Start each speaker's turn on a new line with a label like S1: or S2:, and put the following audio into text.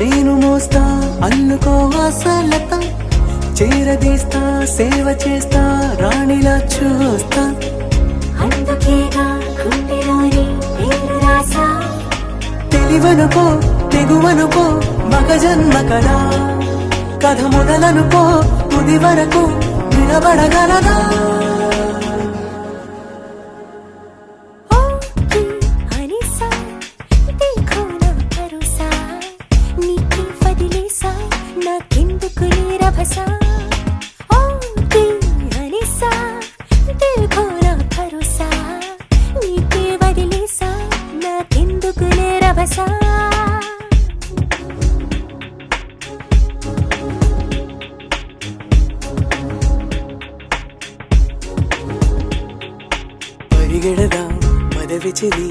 S1: నేను మోస్తా అల్లుకో ఆశలత చేరదీస్తా సేవ చేస్తా రాణిలా చూస్తా
S2: అందుకేగా గుండెలోని పేరు రాసా
S1: తెలివనుకో తెగువనుకో మగ జన్మ కదా కథ మొదలనుకో తుది వరకు నిలబడగలదా పరిగెడదాం పదవి చెలి